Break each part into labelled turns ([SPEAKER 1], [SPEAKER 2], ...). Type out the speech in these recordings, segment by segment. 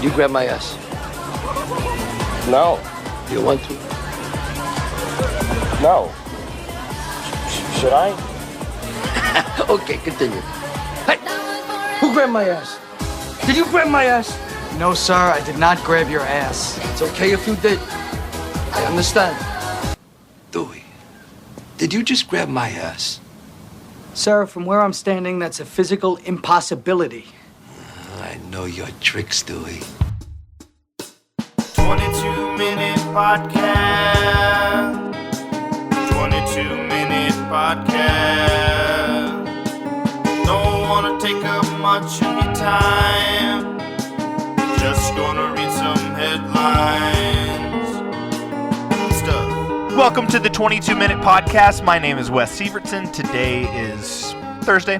[SPEAKER 1] You grab my ass.
[SPEAKER 2] No.
[SPEAKER 1] You want to?
[SPEAKER 2] No. Should I?
[SPEAKER 1] Okay, continue. Hey, who grabbed my ass? Did you grab my ass?
[SPEAKER 3] No, sir, I did not grab your ass.
[SPEAKER 1] It's okay if you did. I understand. Dewey, did you just grab my ass?
[SPEAKER 3] Sir, from where I'm standing, that's a physical impossibility.
[SPEAKER 1] I know your tricks, Dewey.
[SPEAKER 4] 22-minute podcast. 22-minute podcast. Don't want to take up much of your time. Just gonna read some headlines. Stuff. Welcome to the 22-minute podcast. My name is Wes Sievertson. Today is Thursday,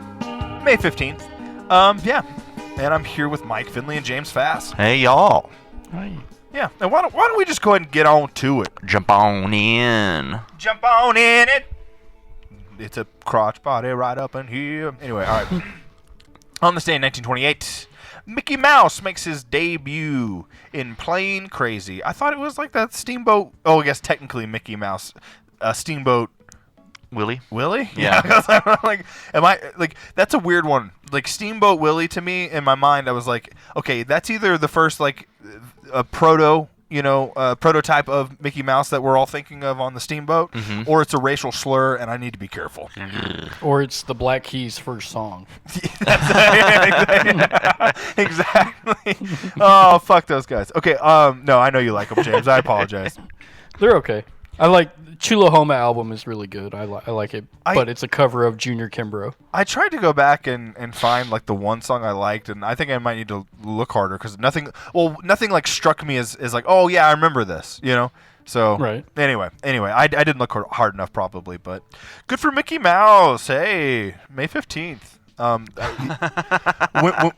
[SPEAKER 4] May 15th. And I'm here with Mike Finley and James Fass.
[SPEAKER 5] Hey, y'all.
[SPEAKER 4] Hi. Yeah, and why don't we just go ahead and get on to it?
[SPEAKER 5] Jump on in.
[SPEAKER 4] Jump on in it. It's a crotch body right up in here. Anyway, all right. On this day in 1928, Mickey Mouse makes his debut in Plain Crazy. I thought it was like that Steamboat. Oh, I guess technically Mickey Mouse. Steamboat.
[SPEAKER 5] Willie?
[SPEAKER 4] Yeah. I'm like, that's a weird one. Like, Steamboat Willie, to me, in my mind, I was like, okay, that's either the first, like, a prototype of Mickey Mouse that we're all thinking of on the Steamboat, or it's a racial slur, and I need to be careful.
[SPEAKER 6] Or it's the Black Keys' first song.
[SPEAKER 4] Exactly. Oh, fuck those guys. Okay, no, I know you like them, James. I apologize.
[SPEAKER 6] They're okay. I like Chulahoma album is really good. I like it, but it's a cover of Junior Kimbrough.
[SPEAKER 4] I tried to go back and find like the one song I liked, and I think I might need to look harder because nothing like struck me as like, oh yeah, I remember this, you know. So
[SPEAKER 6] right.
[SPEAKER 4] Anyway, I didn't look hard enough probably, but good for Mickey Mouse. Hey, May 15th.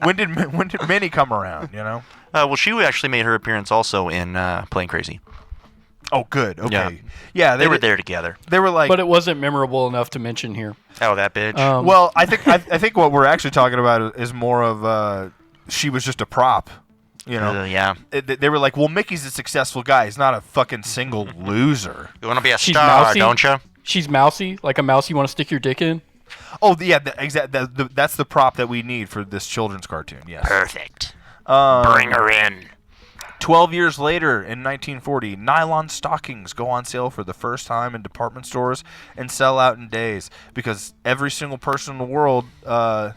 [SPEAKER 4] When did Minnie come around? You know.
[SPEAKER 5] Well, she actually made her appearance also in Plain Crazy.
[SPEAKER 4] Oh, good. Okay.
[SPEAKER 5] Yeah, they were there together.
[SPEAKER 4] They were like,
[SPEAKER 6] but it wasn't memorable enough to mention here.
[SPEAKER 5] Oh, that bitch.
[SPEAKER 4] Well, I think what we're actually talking about is more of she was just a prop. You know.
[SPEAKER 5] Yeah.
[SPEAKER 4] They were like, well, Mickey's a successful guy. He's not a fucking single loser.
[SPEAKER 5] You want to be a star,
[SPEAKER 6] mousy,
[SPEAKER 5] don't you?
[SPEAKER 6] She's mousy, like a mouse you want to stick your dick in.
[SPEAKER 4] Oh, yeah. That's the prop that we need for this children's cartoon. Yes.
[SPEAKER 5] Perfect. Bring her in.
[SPEAKER 4] 12 years later, in 1940, nylon stockings go on sale for the first time in department stores and sell out in days because every single person in the world. Well,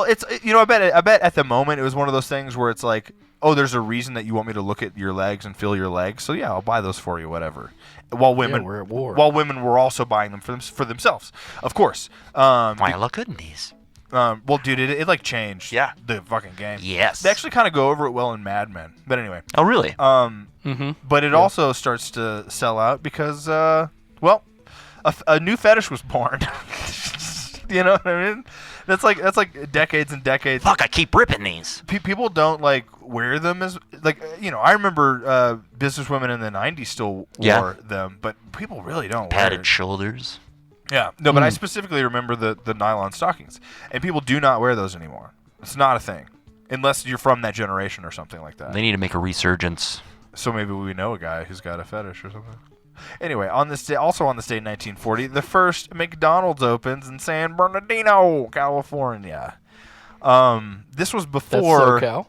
[SPEAKER 4] it's I bet at the moment it was one of those things where it's like, oh, there's a reason that you want me to look at your legs and feel your legs, so yeah, I'll buy those for you, whatever. While women,
[SPEAKER 6] we're at war.
[SPEAKER 4] While women were also buying them for themselves, of course.
[SPEAKER 5] Why I look good in these?
[SPEAKER 4] Well, dude, it like changed.
[SPEAKER 5] Yeah.
[SPEAKER 4] The fucking game.
[SPEAKER 5] Yes.
[SPEAKER 4] They actually kind of go over it well in Mad Men. But anyway.
[SPEAKER 5] Oh, really?
[SPEAKER 4] But it also starts to sell out because, a new fetish was born. You know what I mean? That's like decades and decades.
[SPEAKER 5] Fuck, I keep ripping these.
[SPEAKER 4] People don't like wear them as like I remember businesswomen in the 90s still wore them, but people really don't.
[SPEAKER 5] Padded shoulders.
[SPEAKER 4] Yeah, no, but I specifically remember the nylon stockings, and people do not wear those anymore. It's not a thing, unless you're from that generation or something like that.
[SPEAKER 5] They need to make a resurgence.
[SPEAKER 4] So maybe we know a guy who's got a fetish or something. Anyway, on this day in 1940, the first McDonald's opens in San Bernardino, California. This was before.
[SPEAKER 6] That's SoCal.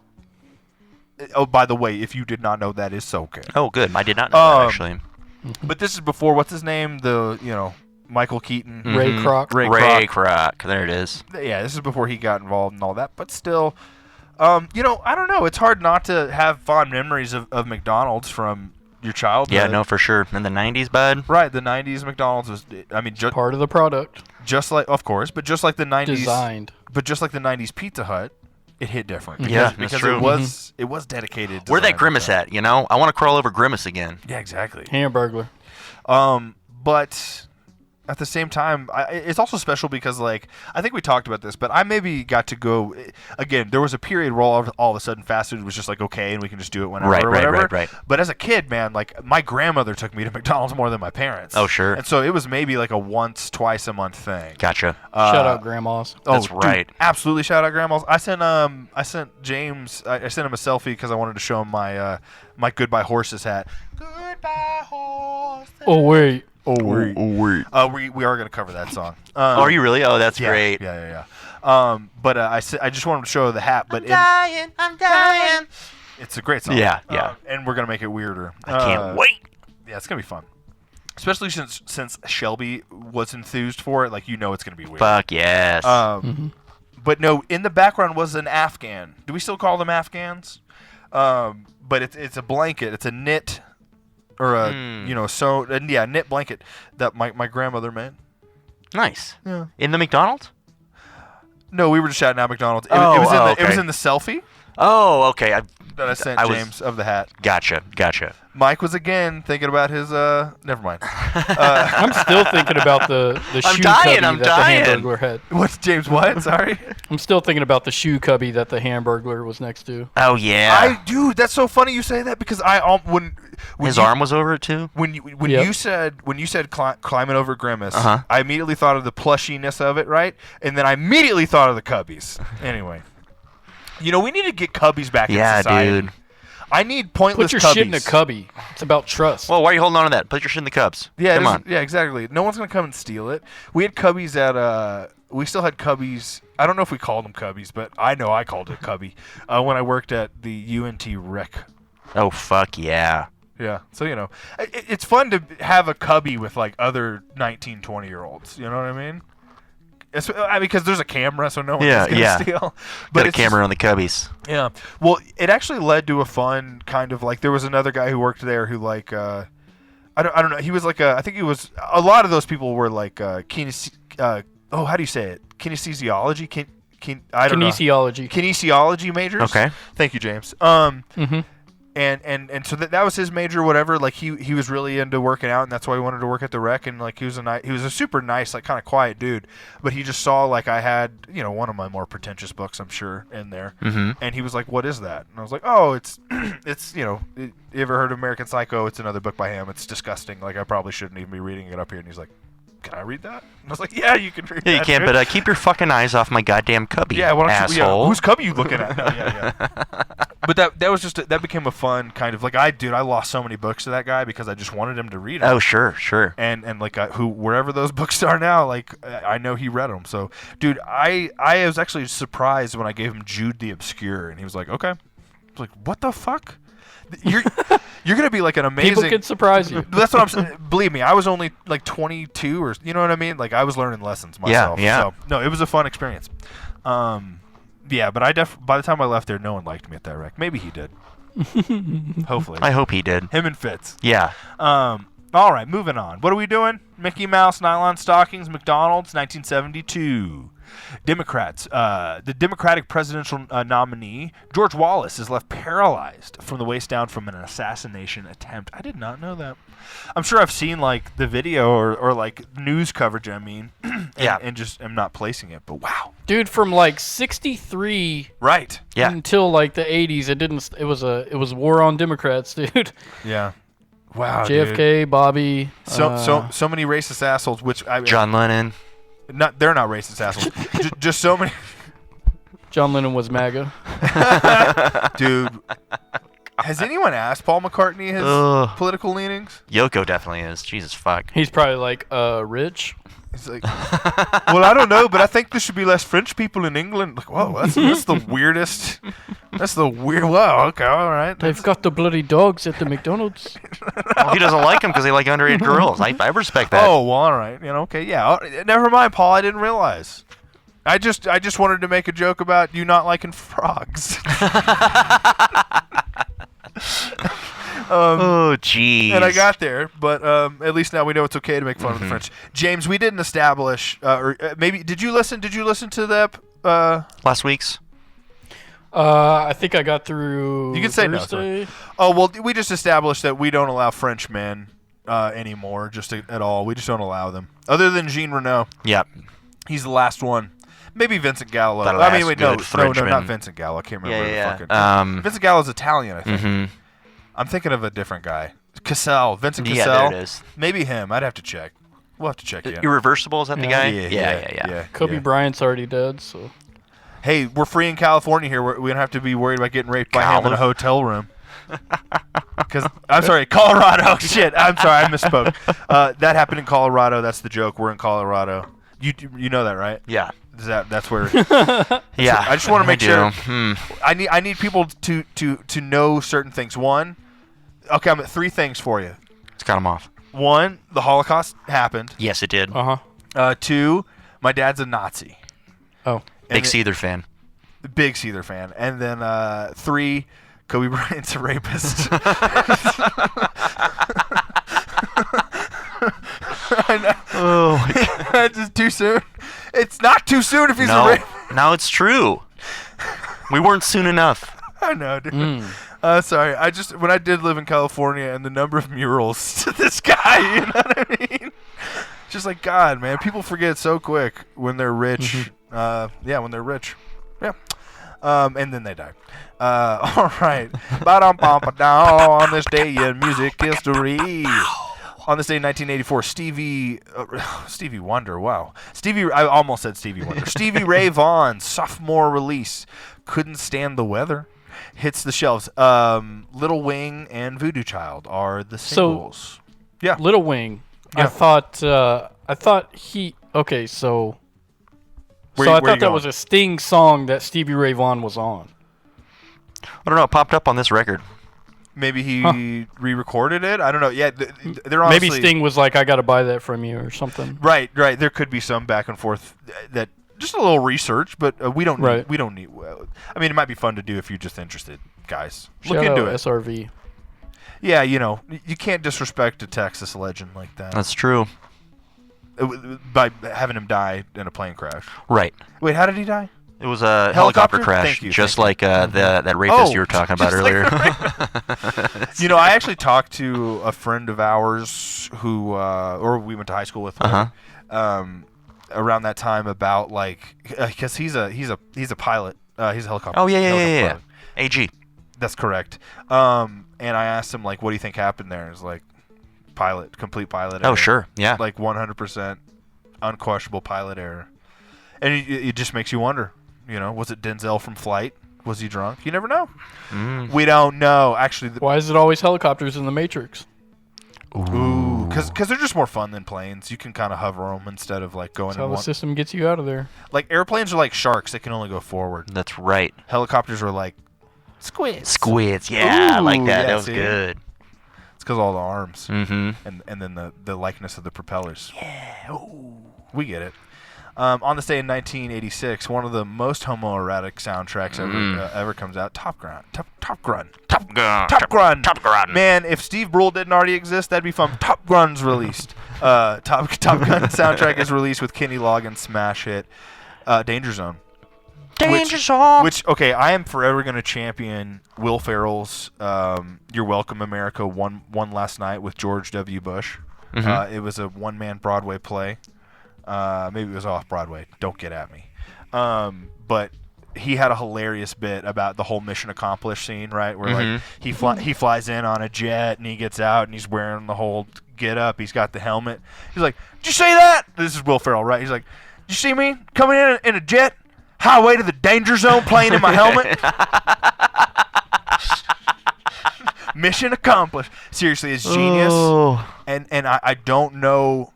[SPEAKER 4] Oh, by the way, if you did not know, that is SoCal.
[SPEAKER 5] Oh, good. I did not know that, actually.
[SPEAKER 4] But this is before, what's his name? Michael Keaton.
[SPEAKER 6] Ray Kroc.
[SPEAKER 5] Ray Kroc. There it is.
[SPEAKER 4] Yeah, this is before he got involved and all that. But still, I don't know. It's hard not to have fond memories of McDonald's from your childhood.
[SPEAKER 5] Yeah, no, for sure. In the 90s, bud?
[SPEAKER 4] Right, the 90s McDonald's was,
[SPEAKER 6] part of the product.
[SPEAKER 4] Just like, of course, but just like the 90s.
[SPEAKER 6] Designed.
[SPEAKER 4] But just like the 90s Pizza Hut, it hit different.
[SPEAKER 5] That's
[SPEAKER 4] because
[SPEAKER 5] true.
[SPEAKER 4] It was dedicated.
[SPEAKER 5] Where'd that Grimace at, you know? I want to crawl over Grimace again.
[SPEAKER 4] Yeah, exactly.
[SPEAKER 6] Hamburglar.
[SPEAKER 4] But
[SPEAKER 7] at the same time, it's also special because, like, I think we talked about this, but I maybe got to go again. There was a period where all of a sudden fast food was just like okay, and we can just do it whenever or whatever. Right. But as a kid, man, like my grandmother took me to McDonald's more than my parents.
[SPEAKER 5] Oh, sure.
[SPEAKER 7] And so it was maybe like a once, twice a month thing.
[SPEAKER 5] Gotcha.
[SPEAKER 6] Shout out grandmas.
[SPEAKER 5] That's right.
[SPEAKER 7] Dude, absolutely, shout out grandmas. I sent James. I sent him a selfie because I wanted to show him my my Goodbye Horses hat. Goodbye Horses.
[SPEAKER 6] Oh wait.
[SPEAKER 7] We are going to cover that song.
[SPEAKER 5] Are you really? Oh, that's great.
[SPEAKER 7] Yeah. But I just wanted to show the hat. But
[SPEAKER 5] I'm dying.
[SPEAKER 7] It's a great song.
[SPEAKER 5] Yeah.
[SPEAKER 7] And we're going to make it weirder.
[SPEAKER 5] I can't wait.
[SPEAKER 7] Yeah, it's going to be fun. Especially since Shelby was enthused for it. Like, it's going to be weird.
[SPEAKER 5] Fuck yes.
[SPEAKER 7] But no, in the background was an Afghan. Do we still call them Afghans? But it's a blanket. It's a knit. Or a knit blanket that my grandmother made.
[SPEAKER 5] Nice.
[SPEAKER 7] Yeah.
[SPEAKER 5] In the McDonald's?
[SPEAKER 7] No, we were just shouting out McDonald's. It was in the selfie.
[SPEAKER 5] Oh, okay.
[SPEAKER 7] That I sent James of the hat.
[SPEAKER 5] Gotcha.
[SPEAKER 7] Mike was again thinking about his. Never mind.
[SPEAKER 6] I'm still thinking about the shoe
[SPEAKER 5] dying,
[SPEAKER 6] cubby that the Hamburglar had.
[SPEAKER 7] What's James? What? Sorry.
[SPEAKER 6] I'm still thinking about the shoe cubby that the Hamburglar was next to.
[SPEAKER 5] Oh yeah.
[SPEAKER 7] Dude, that's so funny you say that because when
[SPEAKER 5] his arm was over it too.
[SPEAKER 7] When you said climbing over Grimace, I immediately thought of the plushiness of it, right? And then I immediately thought of the cubbies. Anyway, we need to get cubbies back in society. Yeah, dude. I need pointless
[SPEAKER 6] cubbies. Put your shit in a cubby. It's about trust.
[SPEAKER 5] Well, why are you holding on to that? Put your shit in the cubs.
[SPEAKER 7] Yeah,
[SPEAKER 5] Come on.
[SPEAKER 7] Yeah, exactly. No one's gonna come and steal it. We had cubbies at we still had cubbies. I don't know if we called them cubbies, but I know I called it cubby when I worked at the UNT Rec.
[SPEAKER 5] Oh fuck yeah.
[SPEAKER 7] Yeah, so it's fun to have a cubby with like other 19, 20-year-olds. You know what I mean? Because there's a camera, so no one's gonna steal.
[SPEAKER 5] But got a camera on the cubbies.
[SPEAKER 7] Yeah. Well, it actually led to a fun kind of like there was another guy who worked there who like I don't know. He was like I think he was a lot of those people were like how do you say it? Kinesiology. I don't know. Kinesiology majors.
[SPEAKER 5] Okay.
[SPEAKER 7] Thank you, James. And so that was his major, whatever. Like he was really into working out, and that's why he wanted to work at the Rec. And like he was a super nice, like kind of quiet dude. But he just saw like I had one of my more pretentious books, I'm sure, in there.
[SPEAKER 5] Mm-hmm.
[SPEAKER 7] And he was like, "What is that?" And I was like, "Oh, it's you ever heard of American Psycho? It's another book by him. It's disgusting. Like I probably shouldn't even be reading it up here." And he's like, "Can I read that?" And I was like, "Yeah, you can read that."
[SPEAKER 5] Yeah, you can, but keep your fucking eyes off my goddamn cubby.
[SPEAKER 7] Yeah, why don't
[SPEAKER 5] asshole.
[SPEAKER 7] whose cubby you looking at? No, yeah. But that was just that became a fun kind of like I lost so many books to that guy because I just wanted him to read them.
[SPEAKER 5] Oh sure.
[SPEAKER 7] And like wherever those books are now, like I know he read them. So dude, I was actually surprised when I gave him Jude the Obscure, and he was like, "Okay." I was like, "What the fuck?" You're gonna be like an amazing.
[SPEAKER 6] People can surprise you.
[SPEAKER 7] That's what I'm saying. Believe me, I was only like 22, or you know what I mean. Like I was learning lessons myself.
[SPEAKER 5] Yeah.
[SPEAKER 7] So no, it was a fun experience. Yeah, but by the time I left there, no one liked me at that Rec. Maybe he did. Hopefully.
[SPEAKER 5] I hope he did.
[SPEAKER 7] Him and Fitz.
[SPEAKER 5] Yeah.
[SPEAKER 7] All right, moving on. What are we doing? Mickey Mouse, nylon stockings, McDonald's, 1972. Democrats. The Democratic presidential nominee, George Wallace, is left paralyzed from the waist down from an assassination attempt. I did not know that. I'm sure I've seen like the video or like news coverage, and just am not placing it, but wow.
[SPEAKER 6] Dude, from like 63
[SPEAKER 7] right.
[SPEAKER 5] Yeah.
[SPEAKER 6] until like the 80s, it was war on Democrats, dude.
[SPEAKER 7] Yeah. Wow,
[SPEAKER 6] JFK,
[SPEAKER 7] dude.
[SPEAKER 6] Bobby.
[SPEAKER 7] So many racist assholes, which
[SPEAKER 5] John Lennon.
[SPEAKER 7] They're not racist assholes. just so many.
[SPEAKER 6] John Lennon was MAGA.
[SPEAKER 7] Dude, has anyone asked Paul McCartney his political leanings?
[SPEAKER 5] Yoko definitely is. Jesus fuck.
[SPEAKER 6] He's probably like, rich.
[SPEAKER 7] He's like, well, I don't know, but I think there should be less French people in England. Like, whoa, that's the weirdest. That's the weird. Wow, okay, all right.
[SPEAKER 6] They've got the bloody dogs at the McDonald's.
[SPEAKER 5] Well, he doesn't like them because they like underage girls. I respect that.
[SPEAKER 7] Oh, well, all right. Okay, yeah. Never mind, Paul. I didn't realize. I just wanted to make a joke about you not liking frogs.
[SPEAKER 5] Oh, jeez.
[SPEAKER 7] And I got there, but at least now we know it's okay to make fun of the French. James, we didn't establish, or maybe did you listen to that?
[SPEAKER 5] Last week's.
[SPEAKER 6] I think I got through.
[SPEAKER 7] You can say
[SPEAKER 6] Thursday.
[SPEAKER 7] no. Oh well, we just established that we don't allow French men anymore, just at all. We just don't allow them. Other than Jean Renault.
[SPEAKER 5] Yep.
[SPEAKER 7] He's the last one. Maybe Vincent Gallo.
[SPEAKER 5] The
[SPEAKER 7] I mean, wait, no,
[SPEAKER 5] last good Frenchman.
[SPEAKER 7] not Vincent Gallo. I can't remember
[SPEAKER 5] Yeah.
[SPEAKER 7] the fucking. Vincent Gallo's Italian, I think.
[SPEAKER 5] Mm-hmm.
[SPEAKER 7] I'm thinking of a different guy. Cassell, Vincent Cassell.
[SPEAKER 5] Yeah, there it is.
[SPEAKER 7] Maybe him. I'd have to check. We'll have to check it.
[SPEAKER 5] Irreversible, is that the guy?
[SPEAKER 7] Yeah.
[SPEAKER 6] Kobe Bryant's already dead, so.
[SPEAKER 7] Hey, we're free in California here. We don't have to be worried about getting raped by him in a hotel room. I'm sorry, Colorado. Shit, I'm sorry, I misspoke. That happened in Colorado. That's the joke. We're in Colorado. You know that, right?
[SPEAKER 5] Yeah.
[SPEAKER 7] That's where.
[SPEAKER 5] Yeah.
[SPEAKER 7] I just want to make sure. I need people to know certain things. One, okay, I'm at 3 things for you.
[SPEAKER 5] Let's cut them off.
[SPEAKER 7] 1, the Holocaust happened.
[SPEAKER 5] Yes, it did.
[SPEAKER 7] 2, my dad's a Nazi.
[SPEAKER 6] Oh.
[SPEAKER 5] Big Seether fan.
[SPEAKER 7] Big Seether fan. And then 3, Kobe Bryant's a rapist. I know.
[SPEAKER 5] Oh, my God.
[SPEAKER 7] That's just too soon. It's not too soon if he's a rapist.
[SPEAKER 5] No, it's true. We weren't soon enough.
[SPEAKER 7] I know, dude. Sorry. When I did live in California and the number of murals to this guy, you know what I mean? Just like, God, man, people forget so quick when they're rich. When they're rich. Yeah. And then they die. All right. On this day in music history. On this day in 1984, Stevie Wonder, wow. I almost said Stevie Wonder. Stevie Ray Vaughan's sophomore release, Couldn't Stand the Weather, hits the shelves. Little Wing and Voodoo Child are the singles. Yeah.
[SPEAKER 6] Little Wing.
[SPEAKER 7] Yeah.
[SPEAKER 6] I thought he. Okay, so. I thought that was a Sting song that Stevie Ray Vaughan was on.
[SPEAKER 5] I don't know. It popped up on this record.
[SPEAKER 7] Maybe he re-recorded it. I don't know. Yeah, they're honestly.
[SPEAKER 6] Maybe Sting was like, "I got to buy that from you" or something.
[SPEAKER 7] Right. There could be some back and forth. That just a little research, but we don't.
[SPEAKER 6] Right.
[SPEAKER 7] We don't need. I mean, it might be fun to do if you're just interested, guys.
[SPEAKER 6] Shout
[SPEAKER 7] Look into
[SPEAKER 6] out
[SPEAKER 7] it.
[SPEAKER 6] SRV.
[SPEAKER 7] Yeah, you can't disrespect a Texas legend like that.
[SPEAKER 5] That's true.
[SPEAKER 7] By having him die in a plane crash.
[SPEAKER 5] Right.
[SPEAKER 7] Wait, how did he die?
[SPEAKER 5] It was a helicopter crash, just like that rapist you were talking about earlier.
[SPEAKER 7] I actually talked to a friend of ours who, or we went to high school with, around that time about because he's a pilot. He's a helicopter.
[SPEAKER 5] Oh yeah.
[SPEAKER 7] Pilot.
[SPEAKER 5] AG.
[SPEAKER 7] That's correct. And I asked him what do you think happened there? It's complete pilot error.
[SPEAKER 5] Oh sure, yeah.
[SPEAKER 7] 100% unquestionable pilot error, and it just makes you wonder. Was it Denzel from Flight? Was he drunk? You never know. We don't know. Actually,
[SPEAKER 6] why is it always helicopters in the Matrix?
[SPEAKER 7] Ooh, because they're just more fun than planes. You can kind of hover them instead of going.
[SPEAKER 6] That's how the system gets you out of there.
[SPEAKER 7] Airplanes are like sharks; they can only go forward.
[SPEAKER 5] That's right.
[SPEAKER 7] Helicopters are like squids.
[SPEAKER 5] Squids, yeah, I like that.
[SPEAKER 7] Yeah,
[SPEAKER 5] that was good.
[SPEAKER 7] It's because all the arms,
[SPEAKER 5] and
[SPEAKER 7] then the likeness of the propellers. Yeah, we get it. On this day in 1986, one of the most homoerotic soundtracks ever comes out. Top Gun. Man, if Steve Brule didn't already exist, that'd be fun. Top Gun's released. Top Gun soundtrack is released with Kenny Loggins' smash hit, Danger Zone.
[SPEAKER 5] Danger Zone.
[SPEAKER 7] Which, okay, I am forever going to champion Will Ferrell's "You're Welcome, America" one last night with George W. Bush. It was a one-man Broadway play. Maybe it was off Broadway. Don't get at me. But he had a hilarious bit about the whole mission accomplished scene, right? Where he flies in on a jet and he gets out and he's wearing the whole get up. He's got the helmet. He's like, "Did you see that?" This is Will Ferrell, right? He's like, "Did you see me coming in a jet, highway to the danger zone, playing in my helmet?" Mission accomplished. Seriously, it's genius.
[SPEAKER 5] Oh.
[SPEAKER 7] And I don't know.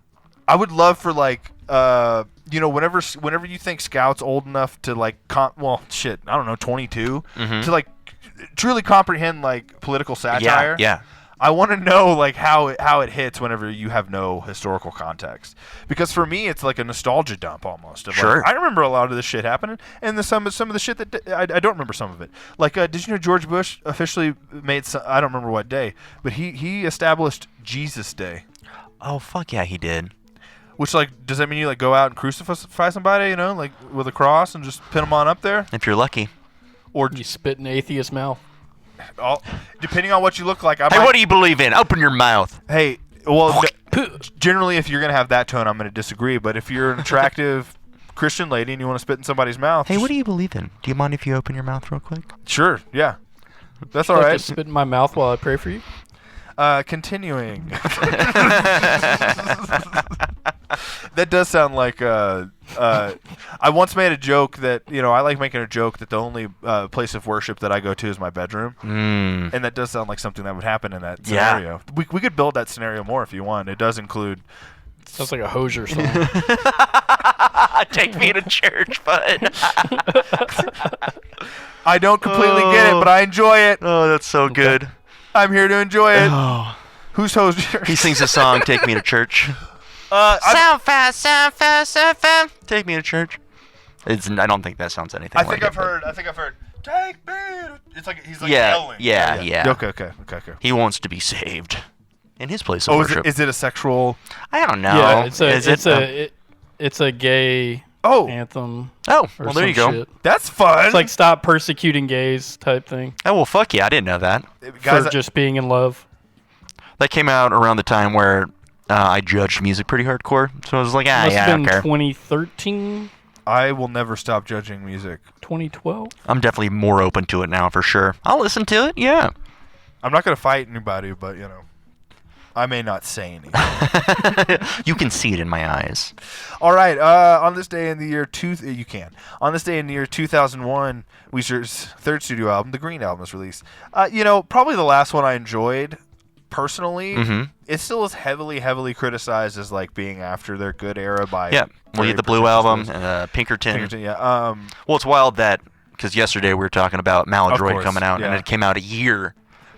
[SPEAKER 7] I would love for whenever you think Scout's old enough to I don't know, 22 to truly comprehend political satire.
[SPEAKER 5] Yeah.
[SPEAKER 7] I want to know how it hits whenever you have no historical context. Because for me, it's like a nostalgia dump almost.
[SPEAKER 5] Sure.
[SPEAKER 7] I remember a lot of this shit happening, and some of the shit that I don't remember some of it. Did you know George Bush officially made I don't remember what day, but he established Jesus Day.
[SPEAKER 5] Oh fuck yeah, he did.
[SPEAKER 7] Which does that mean you go out and crucify somebody, with a cross and just pin them on up there?
[SPEAKER 5] If you're lucky.
[SPEAKER 7] Or
[SPEAKER 6] you spit in atheist mouth.
[SPEAKER 7] Depending on what you look like.
[SPEAKER 5] What do you believe in? Open your mouth.
[SPEAKER 7] Hey, Well, generally, if you're gonna have that tone, I'm gonna disagree. But if you're an attractive Christian lady and you want to spit in somebody's mouth,
[SPEAKER 5] Hey, what do you believe in? Do you mind if you open your mouth real quick?
[SPEAKER 7] Sure, yeah, that's all
[SPEAKER 6] Like
[SPEAKER 7] right.
[SPEAKER 6] to spit in my mouth while I pray for you.
[SPEAKER 7] Continuing. That does sound like I once made a joke that I like making a joke that the only place of worship that I go to is my bedroom, and that does sound like something that would happen in that scenario. We could build that scenario more if you want. It does include.
[SPEAKER 6] Sounds like a Hosier song.
[SPEAKER 5] Take me to church, bud.
[SPEAKER 7] I don't completely get it, but I enjoy it.
[SPEAKER 5] Oh, that's so good.
[SPEAKER 7] I'm here to enjoy it.
[SPEAKER 5] Oh.
[SPEAKER 7] Who's Hosier?
[SPEAKER 5] He sings a song, Take Me to Church. Sound fast, take me to church. I don't think that sounds anything
[SPEAKER 7] I
[SPEAKER 5] like
[SPEAKER 7] think
[SPEAKER 5] it.
[SPEAKER 7] I've heard. Take me to... It's like he's like
[SPEAKER 5] Yeah,
[SPEAKER 7] yelling.
[SPEAKER 5] yeah.
[SPEAKER 7] Okay.
[SPEAKER 5] He wants to be saved in his place of
[SPEAKER 7] Oh,
[SPEAKER 5] worship.
[SPEAKER 7] is it a sexual...
[SPEAKER 5] I don't know.
[SPEAKER 6] Yeah, it's a gay anthem.
[SPEAKER 5] Oh,
[SPEAKER 6] or
[SPEAKER 5] well, there you
[SPEAKER 6] some
[SPEAKER 5] go.
[SPEAKER 6] shit.
[SPEAKER 7] That's fun.
[SPEAKER 6] It's like stop persecuting gays type thing.
[SPEAKER 5] Oh, well, fuck yeah. I didn't know that.
[SPEAKER 7] Guys,
[SPEAKER 6] for just being in love.
[SPEAKER 5] That came out around the time where I judged music pretty hardcore. So I was like,
[SPEAKER 6] Must
[SPEAKER 5] I
[SPEAKER 6] have
[SPEAKER 5] don't
[SPEAKER 6] been
[SPEAKER 5] care.
[SPEAKER 6] 2013,
[SPEAKER 7] I will never stop judging music.
[SPEAKER 6] 2012.
[SPEAKER 5] I'm definitely more open to it now for sure. I'll listen to it, yeah.
[SPEAKER 7] I'm not going to fight anybody, but, I may not say anything.
[SPEAKER 5] You can see it in my eyes.
[SPEAKER 7] All right. On this day in the year On this day in the year 2001, Weezer's third studio album, The Green Album, was released. Probably the last one I enjoyed personally.
[SPEAKER 5] Mm-hmm.
[SPEAKER 7] It still is heavily criticized as like being after their good era by.
[SPEAKER 5] Yeah. Well, you had the Blue Album, Pinkerton.
[SPEAKER 7] Yeah.
[SPEAKER 5] Well, it's wild that because yesterday we were talking about Maladroit
[SPEAKER 7] course,
[SPEAKER 5] coming out,
[SPEAKER 7] yeah.
[SPEAKER 5] and it came out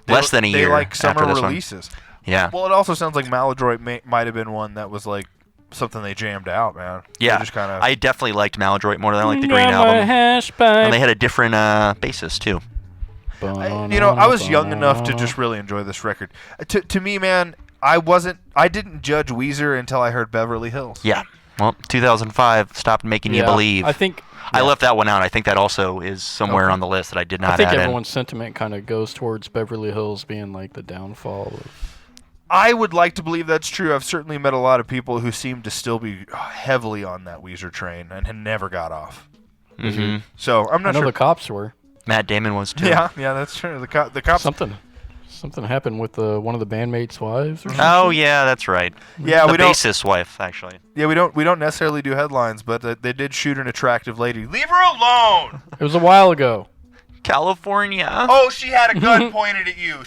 [SPEAKER 5] less than a year.
[SPEAKER 7] They like summer
[SPEAKER 5] after this
[SPEAKER 7] releases.
[SPEAKER 5] One. Yeah.
[SPEAKER 7] Well, it also sounds like Maladroit might have been one that was like something they jammed out, man.
[SPEAKER 5] Yeah.
[SPEAKER 7] Just kind of.
[SPEAKER 5] I definitely liked Maladroit more than I liked the Green Album. And they had a different bassist too.
[SPEAKER 7] I was young enough to just really enjoy this record. To me, man, I didn't judge Weezer until I heard Beverly Hills.
[SPEAKER 5] Yeah. Well, 2005 stopped making you believe.
[SPEAKER 6] I think
[SPEAKER 5] I left that one out. I think that also is somewhere on the list that I did not add in.
[SPEAKER 6] I think everyone's sentiment kind of goes towards Beverly Hills being like the downfall of.
[SPEAKER 7] I would like to believe that's true. I've certainly met a lot of people who seem to still be heavily on that Weezer train and had never got off.
[SPEAKER 5] Mm-hmm.
[SPEAKER 7] So I'm not
[SPEAKER 6] I know
[SPEAKER 7] sure.
[SPEAKER 6] the cops were.
[SPEAKER 5] Matt Damon was too.
[SPEAKER 7] Yeah, that's true. The cops.
[SPEAKER 6] Something happened with one of the bandmates' wives or something.
[SPEAKER 5] Oh yeah, that's right.
[SPEAKER 7] Yeah,
[SPEAKER 5] the bassist's wife actually.
[SPEAKER 7] Yeah, we don't necessarily do headlines, but they did shoot an attractive lady. Leave her alone.
[SPEAKER 6] It was a while ago.
[SPEAKER 5] California.
[SPEAKER 7] Oh, she had a gun pointed at you.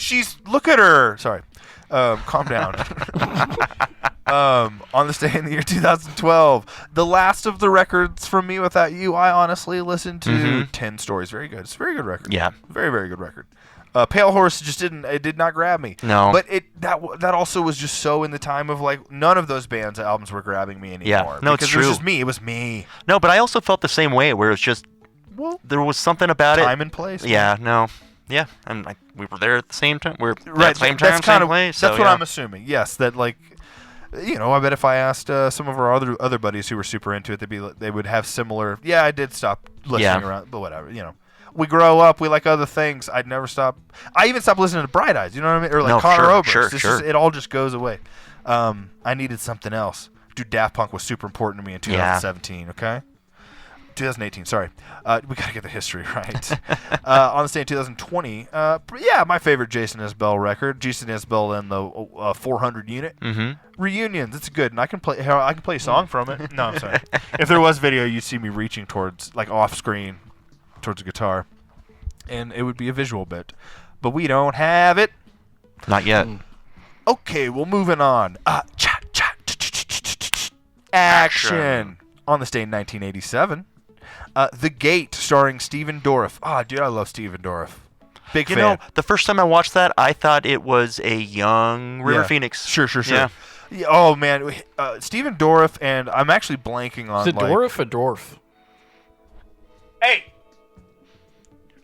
[SPEAKER 7] Look at her. Sorry. Calm down. On this day in the year 2012, the last of the records from Me Without You, I honestly listened to 10 Stories. Very good. It's a very good record.
[SPEAKER 5] Yeah.
[SPEAKER 7] Very, very good record. Pale Horse did not grab me.
[SPEAKER 5] No.
[SPEAKER 7] But that also was just so in the time of like none of those bands' albums were grabbing me anymore.
[SPEAKER 5] Yeah. No, it's true.
[SPEAKER 7] It was just me. It was me.
[SPEAKER 5] No, but I also felt the same way where it's just there was something about
[SPEAKER 7] time and place.
[SPEAKER 5] Yeah. No. Yeah, and we were there at the same time. We're
[SPEAKER 7] right.
[SPEAKER 5] At the same time, same place.
[SPEAKER 7] That's
[SPEAKER 5] so,
[SPEAKER 7] what I'm assuming. Yes, that like, I bet if I asked some of our other buddies who were super into it, they would have similar. Yeah, I did stop listening around, but whatever. We grow up. We like other things. I'd never stop. I even stopped listening to Bright Eyes. You know what I mean? Or like Conor Oberst.
[SPEAKER 5] Sure.
[SPEAKER 7] It all just goes away. I needed something else. Dude, Daft Punk was super important to me in 2017. Okay. 2018, sorry. We got to get the history right. On this day in 2020, my favorite Jason Isbell record, Jason Isbell and the 400 unit.
[SPEAKER 5] Mm-hmm.
[SPEAKER 7] Reunions, it's good. And I can play a song from it. No, I'm sorry. If there was video, you'd see me reaching towards, like off screen, towards a guitar. And it would be a visual bit. But we don't have it.
[SPEAKER 5] Not yet.
[SPEAKER 7] Okay, well, moving on. Action. On this day in 1987. The Gate, starring Stephen Dorff. Oh, dude, I love Stephen Dorff. Big fan.
[SPEAKER 5] You know, the first time I watched that, I thought it was a young River Phoenix.
[SPEAKER 7] Sure.
[SPEAKER 5] Yeah.
[SPEAKER 7] Oh, man. Stephen Dorff, and I'm actually blanking on,
[SPEAKER 6] Is it Dorff or Dorff?
[SPEAKER 7] Hey!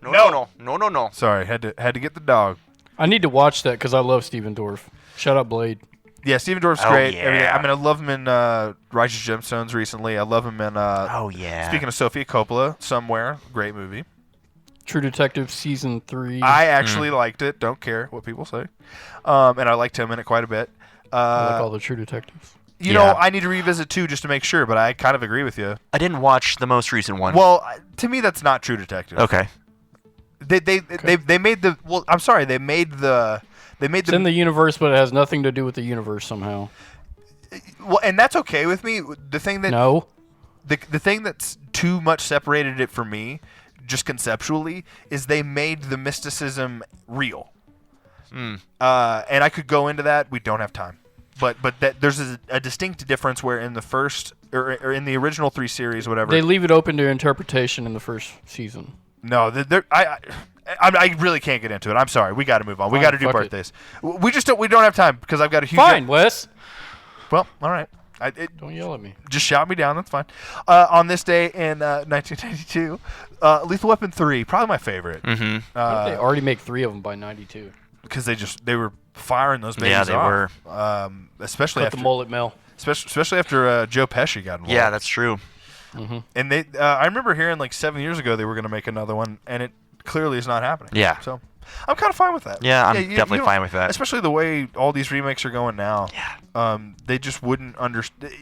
[SPEAKER 5] No.
[SPEAKER 7] Sorry, had to get the dog.
[SPEAKER 6] I need to watch that because I love Stephen Dorff. Shut up, Blade.
[SPEAKER 7] Yeah, Stephen Dorff's great.
[SPEAKER 5] Yeah.
[SPEAKER 7] I love him in Righteous Gemstones recently. I love him in... Speaking of Sofia Coppola, Somewhere. Great movie.
[SPEAKER 6] True Detective Season 3.
[SPEAKER 7] I actually liked it. Don't care what people say. And I liked him in it quite a bit.
[SPEAKER 6] I like all the True Detectives.
[SPEAKER 7] You know, I need to revisit 2 just to make sure, but I kind of agree with you.
[SPEAKER 5] I didn't watch the most recent one.
[SPEAKER 7] Well, to me, that's not True Detective.
[SPEAKER 5] Okay.
[SPEAKER 7] They made the. Well, I'm sorry. They made the.
[SPEAKER 6] It's in the universe, but it has nothing to do with the universe somehow.
[SPEAKER 7] Well, and that's okay with me. The thing that
[SPEAKER 6] No.
[SPEAKER 7] The thing that's too much separated it for me, just conceptually, is they made the mysticism real. And I could go into that. We don't have time. But there's a distinct difference where in the first or in the original 3 series, whatever.
[SPEAKER 6] They leave it open to interpretation in the first season.
[SPEAKER 7] No, I really can't get into it. I'm sorry. We got to move on. We got to do birthdays. We don't have time because I've got a huge.
[SPEAKER 6] Fine, Wes.
[SPEAKER 7] Well, all right.
[SPEAKER 6] Don't yell at me.
[SPEAKER 7] Just shout me down. That's fine. On this day in 1992, Lethal Weapon 3, probably my favorite.
[SPEAKER 5] Mm-hmm.
[SPEAKER 6] They already make 3 of them by 92.
[SPEAKER 7] Because they were firing those babies
[SPEAKER 5] off. Yeah, they were.
[SPEAKER 7] Especially after
[SPEAKER 6] the mullet mill.
[SPEAKER 7] Especially after Joe Pesci got involved.
[SPEAKER 5] Yeah, that's true.
[SPEAKER 6] Mm-hmm.
[SPEAKER 7] And they, I remember hearing like 7 years ago they were going to make another one, and it clearly is not happening.
[SPEAKER 5] Yeah.
[SPEAKER 7] So I'm kind of fine with that.
[SPEAKER 5] Yeah, I'm definitely fine with that.
[SPEAKER 7] Especially the way all these remakes are going now.
[SPEAKER 5] Yeah.
[SPEAKER 7] They just wouldn't understand.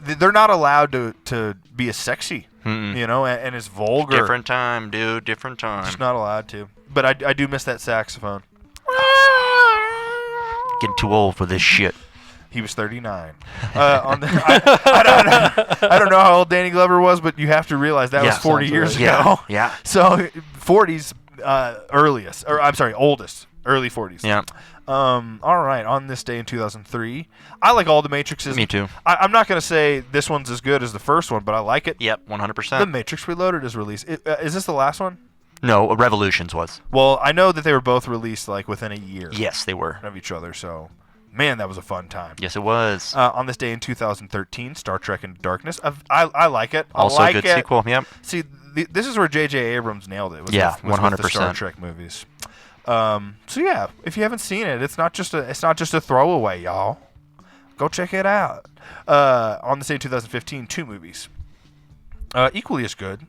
[SPEAKER 7] They're not allowed to be as sexy, you know, and as vulgar.
[SPEAKER 5] Different time, dude. Different time.
[SPEAKER 7] Just not allowed to. But I do miss that saxophone.
[SPEAKER 5] Getting too old for this shit.
[SPEAKER 7] He was 39. I don't know how old Danny Glover was, but you have to realize that was 40 years ago.
[SPEAKER 5] Yeah.
[SPEAKER 7] So 40s oldest, early 40s.
[SPEAKER 5] Yeah.
[SPEAKER 7] All right. On this day in 2003, I like all the Matrixes.
[SPEAKER 5] Me too.
[SPEAKER 7] I'm not going to say this one's as good as the first one, but I like it.
[SPEAKER 5] Yep, 100%.
[SPEAKER 7] The Matrix Reloaded is released. Is this the last one?
[SPEAKER 5] No, Revolutions was.
[SPEAKER 7] Well, I know that they were both released like within a year.
[SPEAKER 5] Yes, they were.
[SPEAKER 7] Of each other. So, man, that was a fun time.
[SPEAKER 5] Yes, it was.
[SPEAKER 7] On this day in 2013, Star Trek Into Darkness. I like it.
[SPEAKER 5] Also a good sequel. Yep.
[SPEAKER 7] See, this is where J.J. Abrams nailed it.
[SPEAKER 5] Yeah,
[SPEAKER 7] 100%. The
[SPEAKER 5] 100%.
[SPEAKER 7] Star Trek movies. So yeah, if you haven't seen it, it's not just a throwaway, y'all. Go check it out. On this day in 2015, 2 movies. Equally as good.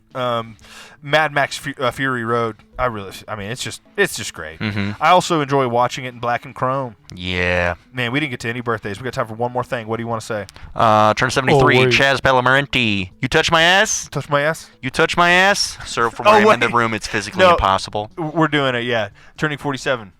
[SPEAKER 7] Mad Max Fury Road. It's just great.
[SPEAKER 5] Mm-hmm.
[SPEAKER 7] I also enjoy watching it in black and chrome.
[SPEAKER 5] Yeah.
[SPEAKER 7] Man, we didn't get to any birthdays. We got time for one more thing. What do you want to say?
[SPEAKER 5] Turn 73. Chazz Palminteri. You touch my ass?
[SPEAKER 7] Touch my ass?
[SPEAKER 5] You touch my ass? Sir, from where I'm in the room, it's physically impossible.
[SPEAKER 7] We're doing it, yeah. Turning 47.